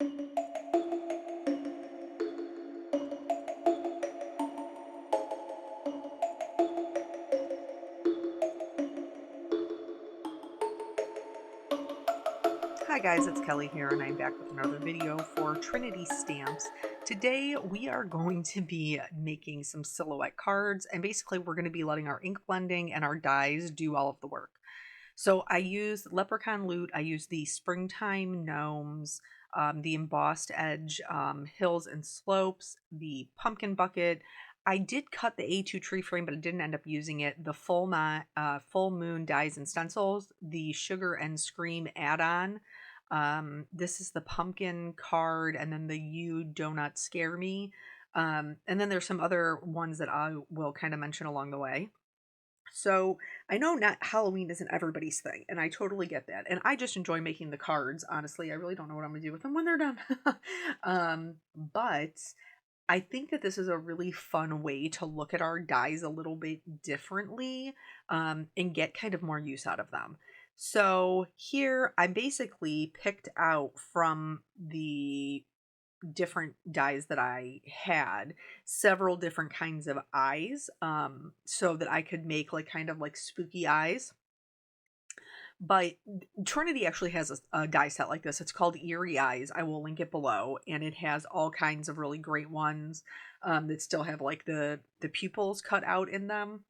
Hi guys, it's Kelly here and I'm back with another video for Trinity Stamps. Today we are going to be making some silhouette cards, and basically we're going to be letting our ink blending and our dyes do all of the work. So I used Leprechaun Loot, I used the Springtime Gnomes, the Embossed Edge Hills and Slopes, the Pumpkin Bucket. I did cut the A2 tree frame, but I didn't end up using it. The Full Moon Dies and Stencils, the Sugar and Scream add-on. This is the pumpkin card, and then the You Do Not Scare Me. And then there's some other ones that I will kind of mention along the way. So I know not Halloween isn't everybody's thing, and I totally get that. And I just enjoy making the cards. Honestly, I really don't know what I'm gonna do with them when they're done. But I think that this is a really fun way to look at our dies a little bit differently, and get kind of more use out of them. So here I basically picked out from the different dies that I had several different kinds of eyes, so that I could make like kind of like spooky eyes. But Trinity actually has a die set like this. It's called Eerie Eyes. I will link it below, and it has all kinds of really great ones that still have like the pupils cut out in them.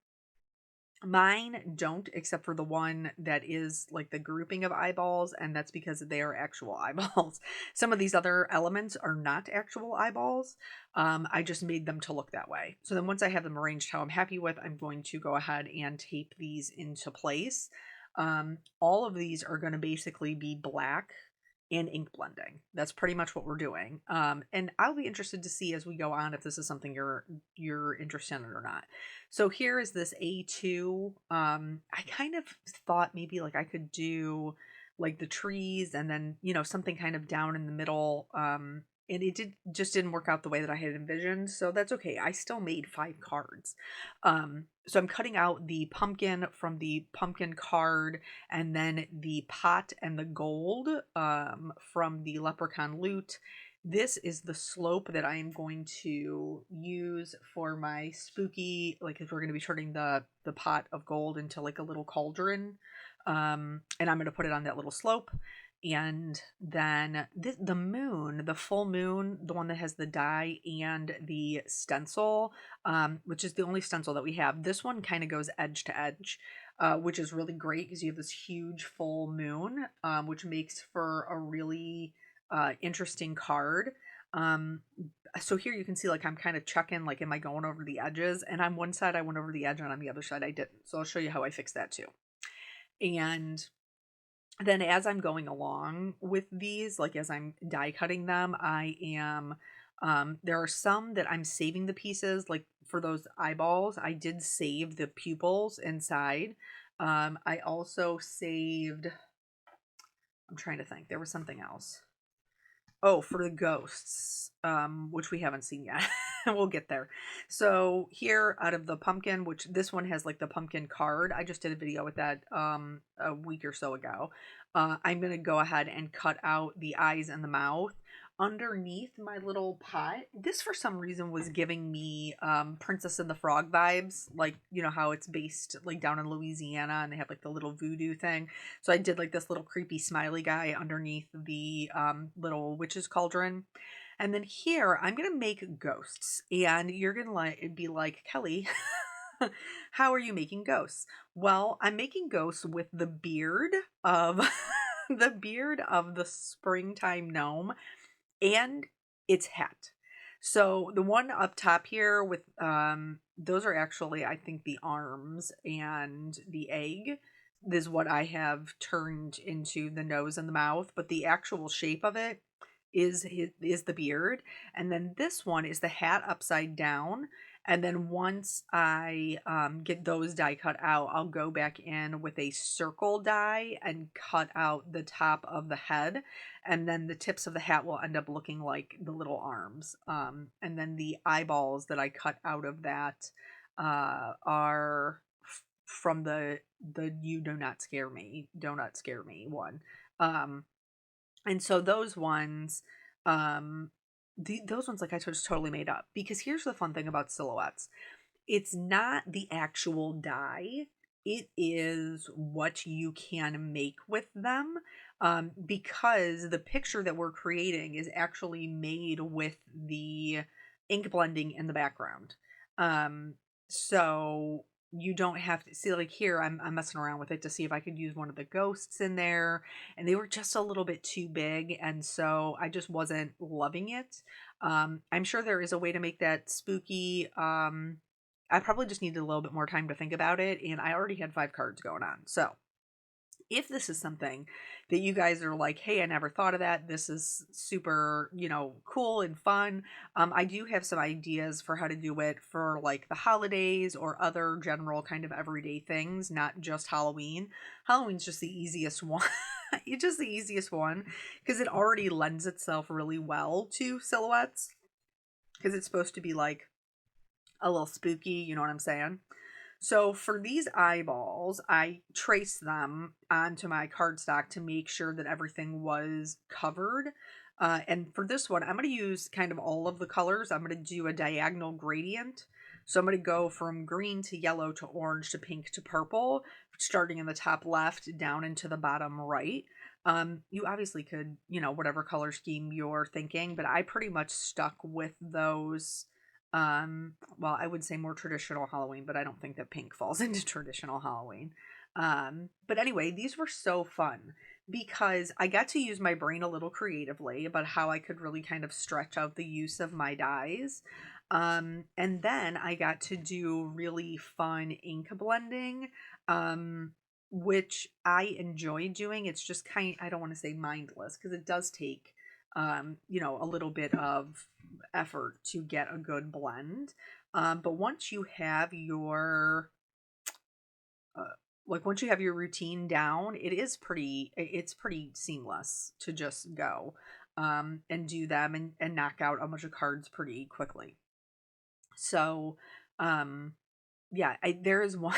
Mine don't, except for the one that is like the grouping of eyeballs, and that's because they are actual eyeballs. Some of these other elements are not actual eyeballs. I just made them to look that way. So then once I have them arranged how I'm happy with, I'm going to go ahead and tape these into place. All of these are going to basically be black and ink blending. That's pretty much what we're doing. And I'll be interested to see as we go on if this is something you're interested in or not. So here is this A2. I kind of thought maybe like I could do like the trees and then, something kind of down in the middle. And it just didn't work out the way that I had envisioned. So that's okay. I still made 5 cards. So I'm cutting out the pumpkin from the pumpkin card, and then the pot and the gold from the leprechaun loot. This is the slope that I am going to use for my spooky, like if we're going to be turning the pot of gold into like a little cauldron. And I'm going to put it on that little slope. And then the moon, the full moon, the one that has the die and the stencil, which is the only stencil that we have. This one kind of goes edge to edge, which is really great because you have this huge full moon, which makes for a really interesting card. Um, so here you can see like I'm kind of checking, like, am I going over the edges? And on one side I went over the edge, and on the other side I didn't. So I'll show you how I fixed that too. And then as I'm going along with these, like as I'm die cutting them, I am there are some that I'm saving the pieces, like for those eyeballs, I did save the pupils inside. I also saved, I'm trying to think, there was something else. Oh, for the ghosts, which we haven't seen yet. We'll get there. So here out of the pumpkin, which this one has like the pumpkin card. I just did a video with that a week or so ago. I'm going to go ahead and cut out the eyes and the mouth underneath my little pot. This for some reason was giving me Princess and the Frog vibes, like how it's based like down in Louisiana and they have like the little voodoo thing. So I did like this little creepy smiley guy underneath the little witch's cauldron. And then here I'm gonna make ghosts, and you're gonna be like, Kelly, how are you making ghosts? Well, I'm making ghosts with the beard of the beard of the springtime gnome and its hat. So the one up top here with those are actually, I think, the arms and the egg. This is what I have turned into the nose and the mouth, but the actual shape of it is the beard. And then this one is the hat upside down. And then once I get those die cut out, I'll go back in with a circle die and cut out the top of the head. And then the tips of the hat will end up looking like the little arms. And then the eyeballs that I cut out of that are from the You Do Not Scare Me, Do Not Scare Me one. And so those ones, Um, those ones, like, I just totally made up, because here's the fun thing about silhouettes. It's not the actual dye, it is what you can make with them, because the picture that we're creating is actually made with the ink blending in the background. Um, so you don't have to see, like, here I'm messing around with it to see if I could use one of the ghosts in there, and they were just a little bit too big, and so I just wasn't loving it. I'm sure there is a way to make that spooky. I probably just needed a little bit more time to think about it, and I already had 5 cards going on. So, if this is something that you guys are like, "Hey, I never thought of that. This is super, cool and fun." I do have some ideas for how to do it for, like, the holidays or other general kind of everyday things, not just Halloween. Halloween's just the easiest one. It's just the easiest one because it already lends itself really well to silhouettes, because it's supposed to be like a little spooky, you know what I'm saying? So for these eyeballs, I traced them onto my cardstock to make sure that everything was covered. And for this one, I'm going to use kind of all of the colors. I'm going to do a diagonal gradient. So I'm going to go from green to yellow to orange to pink to purple, starting in the top left down into the bottom right. You obviously could, whatever color scheme you're thinking, but I pretty much stuck with those. Well, I would say more traditional Halloween, but I don't think that pink falls into traditional Halloween. But anyway, these were so fun because I got to use my brain a little creatively about how I could really kind of stretch out the use of my dyes. And then I got to do really fun ink blending, which I enjoy doing. It's just I don't want to say mindless, because it does take a little bit of effort to get a good blend. But once you have your uh, once you have your routine down, it's pretty seamless to just go and do them, and knock out a bunch of cards pretty quickly. So yeah, there is one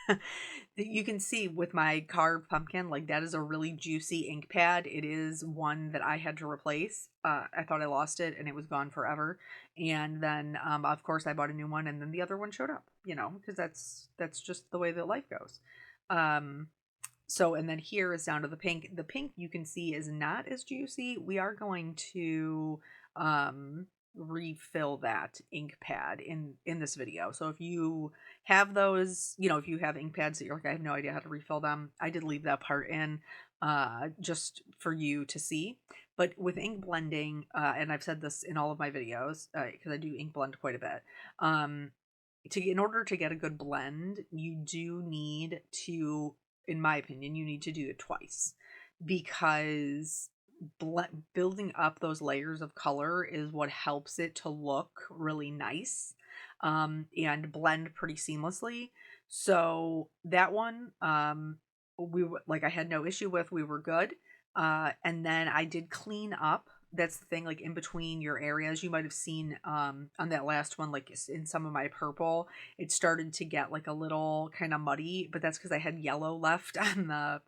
that you can see with my carved pumpkin, like, that is a really juicy ink pad. It is one that I had to replace. I thought I lost it and it was gone forever. And then, of course, I bought a new one, and then the other one showed up, because that's just the way that life goes. Um, so, and then here is down to the pink. The pink, you can see, is not as juicy. We are going to refill that ink pad in this video. So if you have those, if you have ink pads that you're like, I have no idea how to refill them, I did leave that part in just for you to see. But with ink blending, and I've said this in all of my videos, because I do ink blend quite a bit, in order to get a good blend, you do need to, in my opinion, you need to do it twice, because building up those layers of color is what helps it to look really nice, and blend pretty seamlessly. So that one, I had no issue with. We were good. And then I did clean up. That's the thing, like, in between your areas, you might have seen on that last one, like, in some of my purple, it started to get like a little kind of muddy, but that's because I had yellow left on the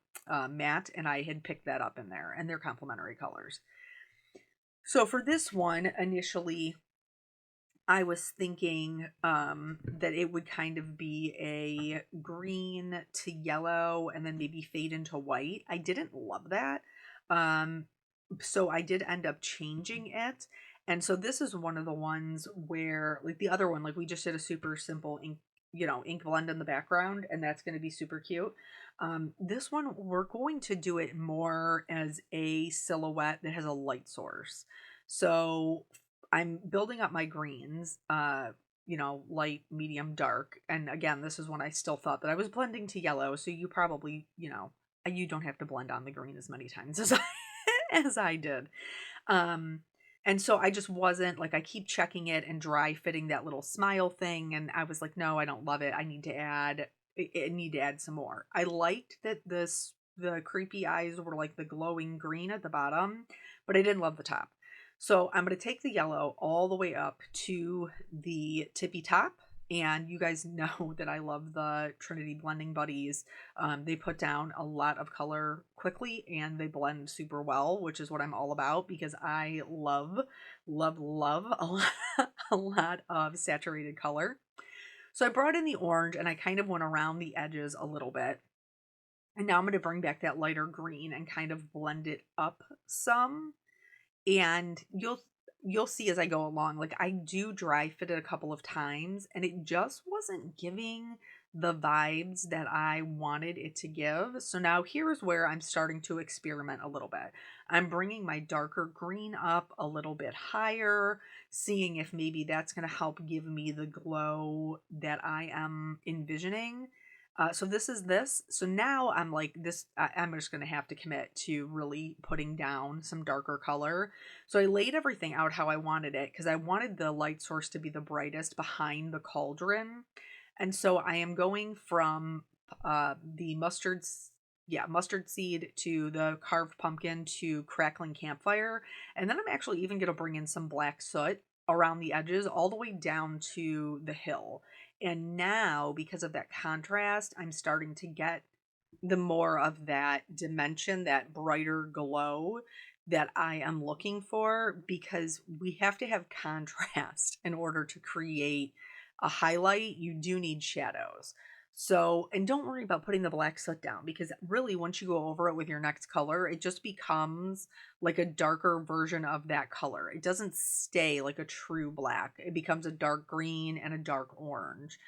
matte, and I had picked that up in there, and they're complementary colors. So for this one, initially, I was thinking that it would kind of be a green to yellow and then maybe fade into white. I didn't love that. Um, so I did end up changing it. And so this is one of the ones where, like, the other one, like, we just did a super simple ink blend in the background, and that's going to be super cute. This one, we're going to do it more as a silhouette that has a light source. So I'm building up my greens, light, medium, dark. And again, this is when I still thought that I was blending to yellow. So you probably, you don't have to blend on the green as many times as as I did. Um, and so I just wasn't, like, I keep checking it and dry fitting that little smile thing. And I was like, no, I don't love it. I need to add some more. I liked that the creepy eyes were like the glowing green at the bottom, but I didn't love the top. So I'm going to take the yellow all the way up to the tippy top, And you guys know that I love the Trinity Blending Buddies. They put down a lot of color quickly and they blend super well, which is what I'm all about because I love, love, love a lot, a lot of saturated color. So I brought in the orange and I kind of went around the edges a little bit. And now I'm going to bring back that lighter green and kind of blend it up some. And you'll see as I go along, like I do dry fit it a couple of times and it just wasn't giving the vibes that I wanted it to give. So now here's where I'm starting to experiment a little bit. I'm bringing my darker green up a little bit higher, seeing if maybe that's going to help give me the glow that I am envisioning. So this is this. So now I'm like this, I'm just going to have to commit to really putting down some darker color. So I laid everything out how I wanted it because I wanted the light source to be the brightest behind the cauldron. And so I am going from the mustard seed to the carved pumpkin to crackling campfire. And then I'm actually even going to bring in some black soot around the edges all the way down to the hill. And now, because of that contrast, I'm starting to get the more of that dimension, that brighter glow that I am looking for because we have to have contrast in order to create a highlight. You do need shadows. So, and don't worry about putting the black soot down because really once you go over it with your next color, it just becomes like a darker version of that color. It doesn't stay like a true black. It becomes a dark green and a dark orange.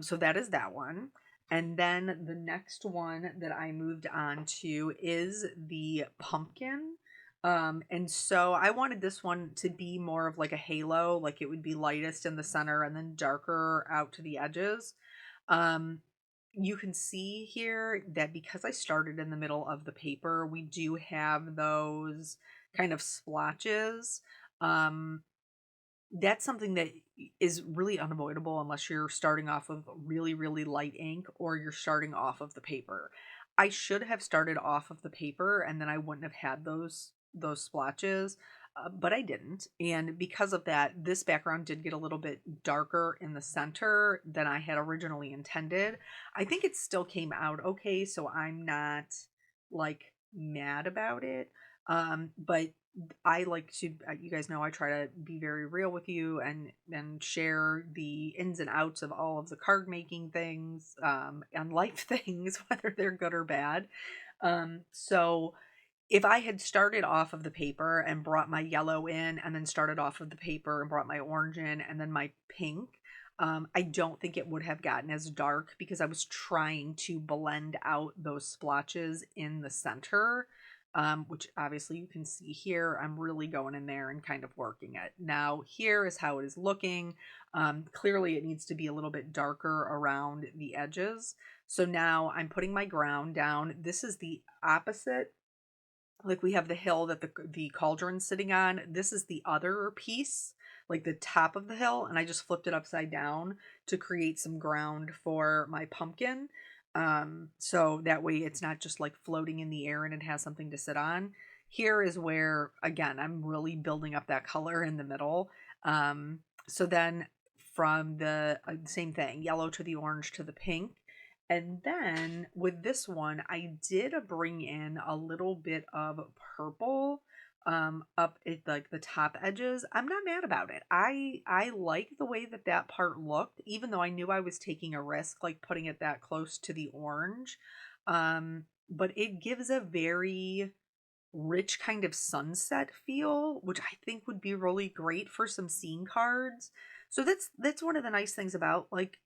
So that is that one. And then the next one that I moved on to is the pumpkin. And so I wanted this one to be more of like a halo, like it would be lightest in the center and then darker out to the edges. Um, you can see here that because I started in the middle of the paper, we do have those kind of splotches. Um, that's something that is really unavoidable unless you're starting off of really, really light ink or you're starting off of the paper. I should have started off of the paper and then I wouldn't have had those splotches, but I didn't. And because of that, this background did get a little bit darker in the center than I had originally intended. I think it still came out okay, so I'm not like mad about it. But I like to, you guys know, I try to be very real with you and share the ins and outs of all of the card making things, and life things, whether they're good or bad. So if I had started off of the paper and brought my yellow in and then started off of the paper and brought my orange in and then my pink, I don't think it would have gotten as dark because I was trying to blend out those splotches in the center, which obviously you can see here. I'm really going in there and kind of working it. Now here is how it is looking. Clearly it needs to be a little bit darker around the edges. So now I'm putting my ground down. This is the opposite. Like we have the hill that the cauldron's sitting on. This is the other piece, like the top of the hill, and I just flipped it upside down to create some ground for my pumpkin. So that way it's not just like floating in the air and it has something to sit on. Here is where again I'm really building up that color in the middle. So then from the same thing, yellow to the orange to the pink. And then with this one, I did bring in a little bit of purple up at like the top edges. I'm not mad about it. I like the way that that part looked, even though I knew I was taking a risk, like putting it that close to the orange. But it gives a very rich kind of sunset feel, which I think would be really great for some scene cards. So that's one of the nice things about like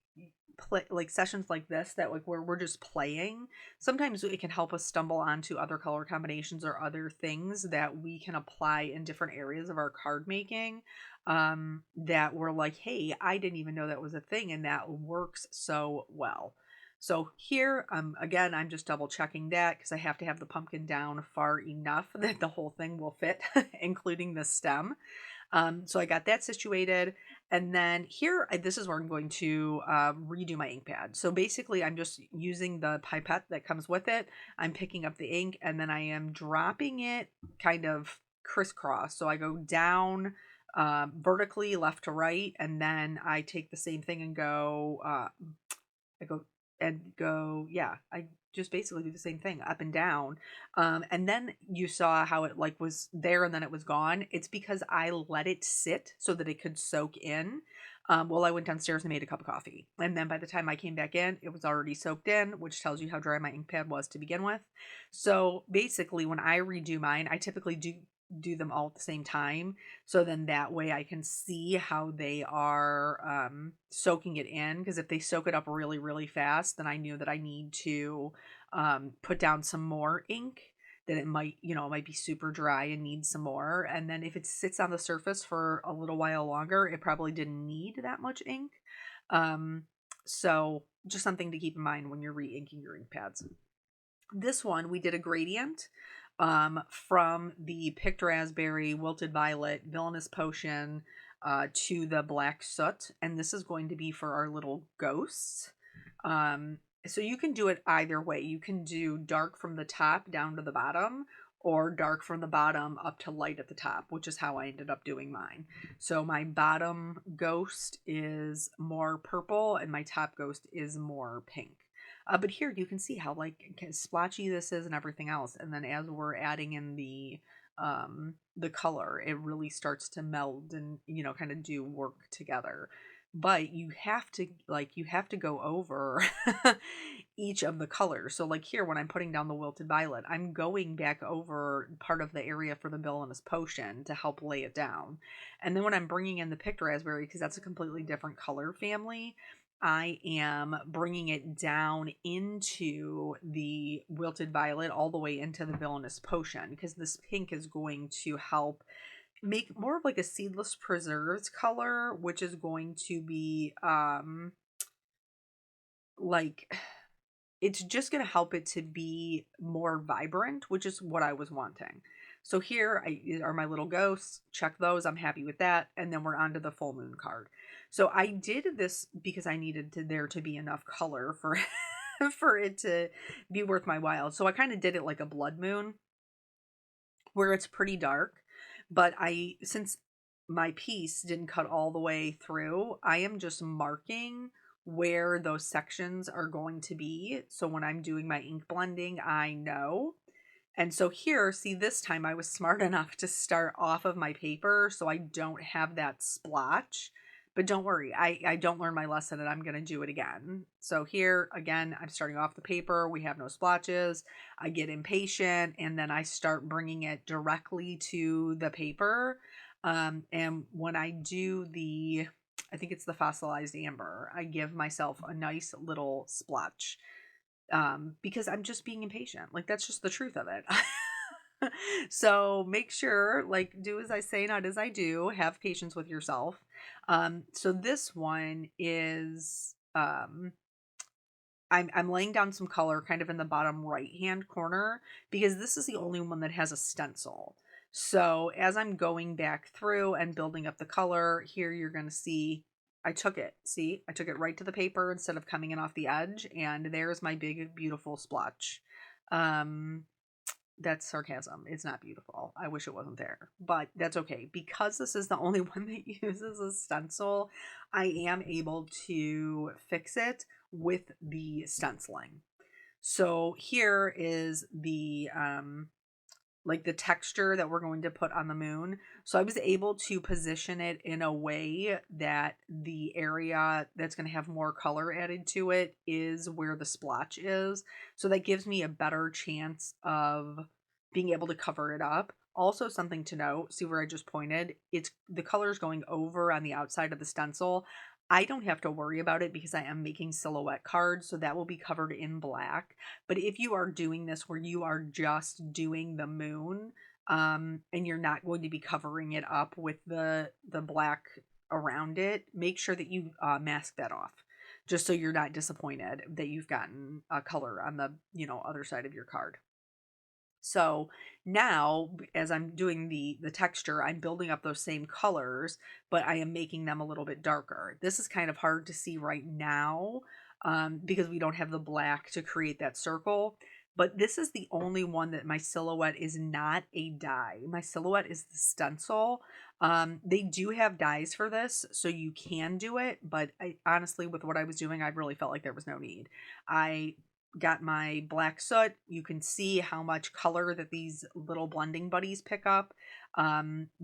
sessions like this, that like where we're just playing. Sometimes it can help us stumble onto other color combinations or other things that we can apply in different areas of our card making, that we're like, hey, I didn't even know that was a thing and that works so well. So here, again, I'm just double checking that because I have to have the pumpkin down far enough that the whole thing will fit, including the stem. So I got that situated. And then here, this is where I'm going to redo my ink pad. So basically, I'm just using the pipette that comes with it. I'm picking up the ink and then I am dropping it kind of crisscross. So I go down vertically left to right, and then I take the same thing and go, I go yeah, I just basically do the same thing up and down. And then you saw how it like was there and then it was gone. It's because I let it sit so that it could soak in. Well, I went downstairs and made a cup of coffee. And then by the time I came back in, it was already soaked in, which tells you how dry my ink pad was to begin with. So basically, when I redo mine, I typically do them all at the same time, so then that way I can see how they are soaking it in. Because if they soak it up really, really fast, then I knew that I need to put down some more ink. That it might, it might be super dry and need some more. And then if it sits on the surface for a little while longer, it probably didn't need that much ink. Um, so just something to keep in mind when you're re-inking your ink pads. This one, we did a gradient from the picked raspberry, wilted violet, villainous potion to the black soot. And this is going to be for our little ghosts. So you can do it either way. You can do dark from the top down to the bottom, or dark from the bottom up to light at the top, which is how I ended up doing mine. So my bottom ghost is more purple and my top ghost is more pink. But here you can see how like splotchy this is and everything else. And then as we're adding in the color, it really starts to meld and kind of do work together. But you have to go over each of the colors. So like here when I'm putting down the wilted violet, I'm going back over part of the area for the villainous potion to help lay it down. And then when I'm bringing in the picked raspberry, because that's a completely different color family, I am bringing it down into the wilted violet all the way into the villainous potion, because this pink is going to help make more of like a seedless preserves color, which is going to be like it's just going to help it to be more vibrant, which is what I was wanting. So here are my little ghosts. Check those. I'm happy with that. And then we're on to the full moon card. So I did this because I needed there to be enough color for for it to be worth my while. So I kind of did it like a blood moon where it's pretty dark, but since my piece didn't cut all the way through, I am just marking where those sections are going to be. So when I'm doing my ink blending, I know. And so here, see, this time I was smart enough to start off of my paper so I don't have that splotch. But don't worry, I don't learn my lesson and I'm going to do it again. So here, again, I'm starting off the paper. We have no splotches. I get impatient and then I start bringing it directly to the paper. And when I do I think it's the fossilized amber, I give myself a nice little splotch because I'm just being impatient. Like, that's just the truth of it. So make sure, like, do as I say, not as I do. Have patience with yourself. So this one is I'm laying down some color kind of in the bottom right hand corner because this is the only one that has a stencil. So as I'm going back through and building up the color here, you're going to see I took it. See, I took it right to the paper instead of coming in off the edge, and there's my big beautiful splotch. That's sarcasm. It's not beautiful. I wish it wasn't there, but that's okay. Because this is the only one that uses a stencil, I am able to fix it with the stenciling. So here is the like the texture that we're going to put on the moon. So I was able to position it in a way that the area that's going to have more color added to it is where the splotch is. So that gives me a better chance of being able to cover it up. Also, something to note, see where I just pointed, it's the color is going over on the outside of the stencil. I don't have to worry about it because I am making silhouette cards, so that will be covered in black. But if you are doing this where you are just doing the moon, and you're not going to be covering it up with the black around it, make sure that you mask that off, just so you're not disappointed that you've gotten a color on the other side of your card. So now, as I'm doing the texture, I'm building up those same colors, but I am making them a little bit darker. This is kind of hard to see right now because we don't have the black to create that circle. but this is the only one that my silhouette is not a die. My silhouette is the stencil. They do have dies for this, so you can do it, but I honestly, with what I was doing, I really felt like there was no need. I got my black soot. You can see how much color that these little blending buddies pick up,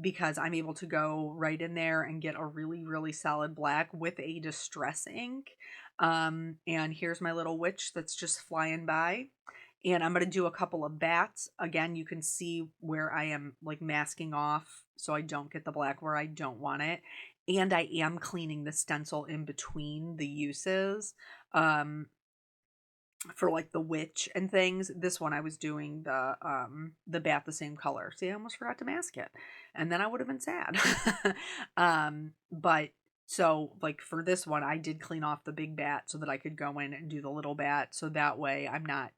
because I'm able to go right in there and get a really, really solid black with a distress ink. And here's my little witch that's just flying by. And I'm going to do a couple of bats. Again, you can see where I am like masking off so I don't get the black where I don't want it. And I am cleaning the stencil in between the uses. For like the witch and things. This one I was doing the bat the same color. See, I almost forgot to mask it. And then I would have been sad. But so like for this one I did clean off the big bat so that I could go in and do the little bat, so that way I'm not,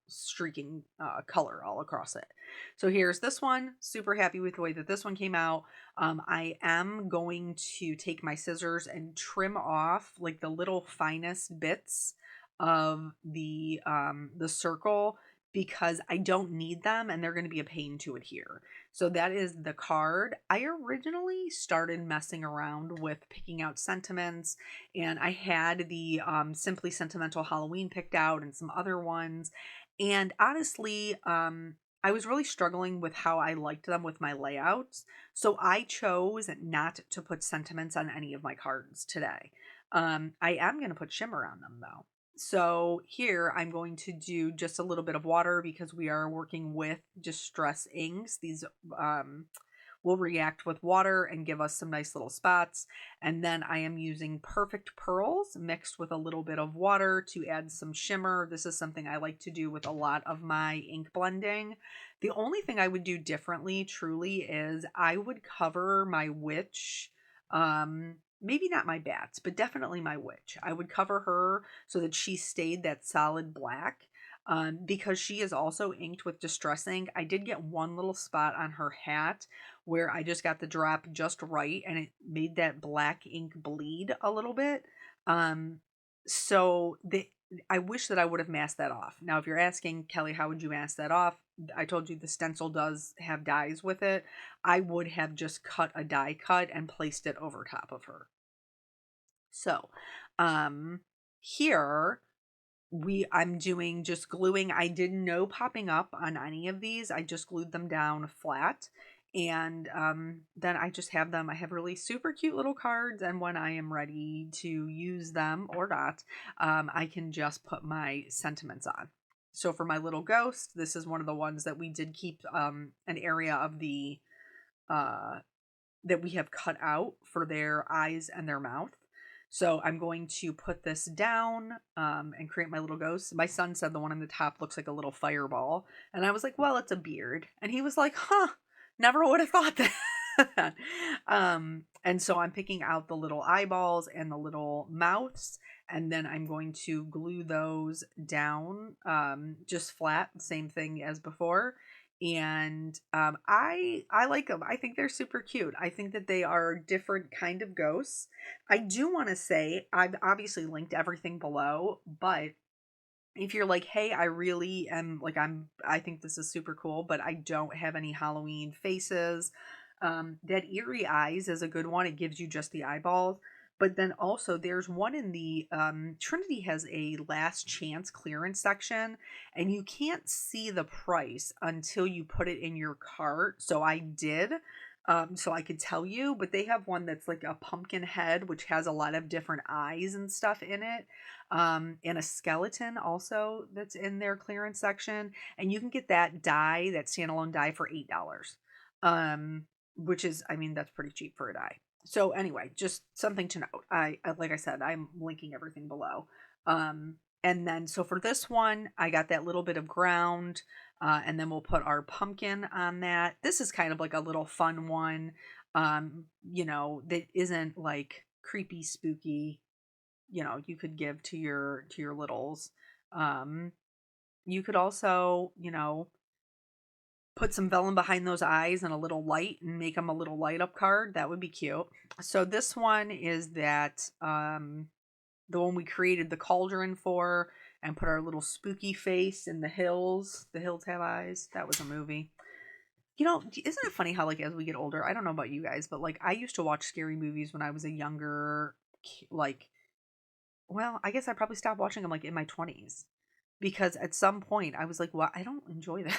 streaking color all across it. So here's this one. Super happy with the way that this one came out. I am going to take my scissors and trim off like the little finest bits of the circle, because I don't need them and they're going to be a pain to adhere. So that is the card. I originally started messing around with picking out sentiments, and I had the Simply Sentimental Halloween picked out and some other ones. And honestly, I was really struggling with how I liked them with my layouts. So I chose not to put sentiments on any of my cards today. I am going to put shimmer on them though. So here I'm going to do just a little bit of water because we are working with distress inks. These will react with water and give us some nice little spots. And then I am using Perfect Pearls mixed with a little bit of water to add some shimmer. This is something I like to do with a lot of my ink blending. The only thing I would do differently truly is I would cover my witch, maybe not my bats, but definitely my witch. I would cover her so that she stayed that solid black, because she is also inked with distress ink. I did get one little spot on her hat where I just got the drop just right and it made that black ink bleed a little bit. So I wish that I would have masked that off. Now, if you're asking, Kelly, how would you mask that off? I told you the stencil does have dies with it. I would have just cut a die cut and placed it over top of her. So, here I'm doing just gluing. I did no popping up on any of these. I just glued them down flat. And then I just have them. I have really super cute little cards. And when I am ready to use them or not, I can just put my sentiments on. So for my little ghost, this is one of the ones that we did keep an area of the that we have cut out for their eyes and their mouth. So I'm going to put this down and create my little ghost. My son said the one on the top looks like a little fireball. And I was like, well, it's a beard. And he was like, huh, never would have thought that. And so I'm picking out the little eyeballs and the little mouths. And then I'm going to glue those down just flat, same thing as before. And I like them. I think they're super cute. I think that they are a different kind of ghosts. I do want to say I've obviously linked everything below, but if you're like, hey, I really am like, I think this is super cool, but I don't have any Halloween faces. That Eerie Eyes is a good one. It gives you just the eyeballs. But then also there's one in the Trinity has a last chance clearance section, and you can't see the price until you put it in your cart. So I did. So I could tell you, but they have one that's like a pumpkin head, which has a lot of different eyes and stuff in it. And a skeleton also that's in their clearance section. And you can get that die, that standalone die for $8. Which is, I mean, that's pretty cheap for a die. So anyway, just something to note. Like I said, I'm linking everything below. And then, so for this one, I got that little bit of ground, and then we'll put our pumpkin on that. This is kind of like a little fun one, that isn't like creepy, spooky, you could give to your littles. You could also, put some vellum behind those eyes and a little light and make them a little light up card. That would be cute. So this one is that the one we created the cauldron for, and put our little spooky face in the hills. The hills have eyes. That was a movie. You know, isn't it funny how, like, as we get older, I don't know about you guys, but like, I used to watch scary movies when I was a younger, like, well, I guess I probably stopped watching them like in my 20s because at some point I was like, well, I don't enjoy this.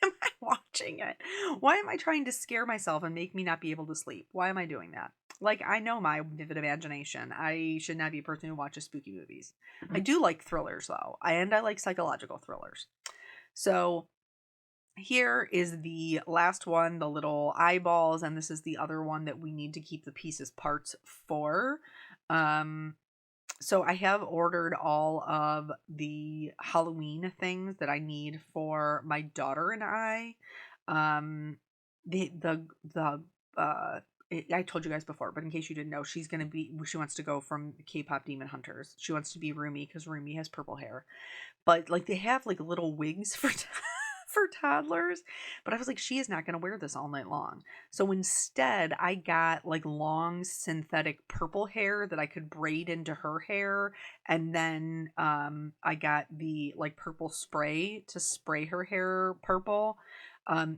Why am I watching it? Why am I trying to scare myself and make me not be able to sleep? Why am I doing that? Like, I know my vivid imagination. I should not be a person who watches spooky movies. I do like thrillers, though, and I like psychological thrillers. So here is the last one, the little eyeballs, and this is the other one that we need to keep the pieces parts for. Um, so I have ordered all of the Halloween things that I need for my daughter and I. Um, the I told you guys before, but in case you didn't know, she wants to go from K-pop Demon Hunters. She wants to be Rumi because Rumi has purple hair. But like they have like little wigs for for toddlers, but I was like, she is not going to wear this all night long. So instead, I got like long synthetic purple hair that I could braid into her hair, and then I got the like purple spray to spray her hair purple.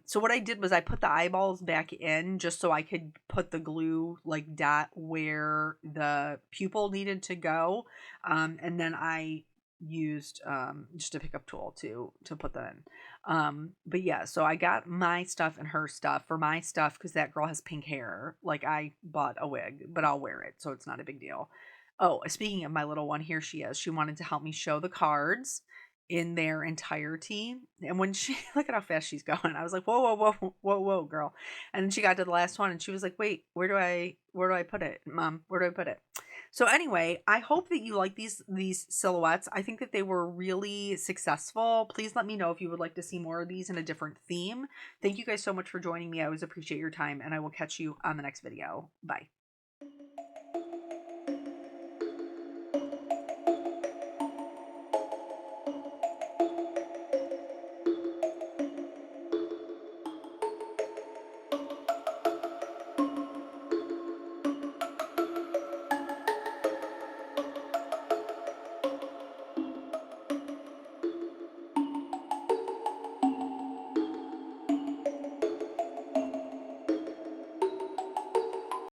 So what I did was I put the eyeballs back in just so I could put the glue like dot where the pupil needed to go, and then I used just a pickup tool to put that in. But yeah, so I got my stuff and her stuff. For my stuff, because that girl has pink hair, like I bought a wig, but I'll wear it, so it's not a big deal. Oh, speaking of my little one, here she is. She wanted to help me show the cards in their entirety. And when she look at how fast she's going, I was like, whoa, whoa, whoa, whoa, whoa, girl. And then she got to the last one and she was like, wait, where do I put it? Mom, where do I put it? So anyway, I hope that you like these silhouettes. I think that they were really successful. Please let me know if you would like to see more of these in a different theme. Thank you guys so much for joining me. I always appreciate your time, and I will catch you on the next video. Bye.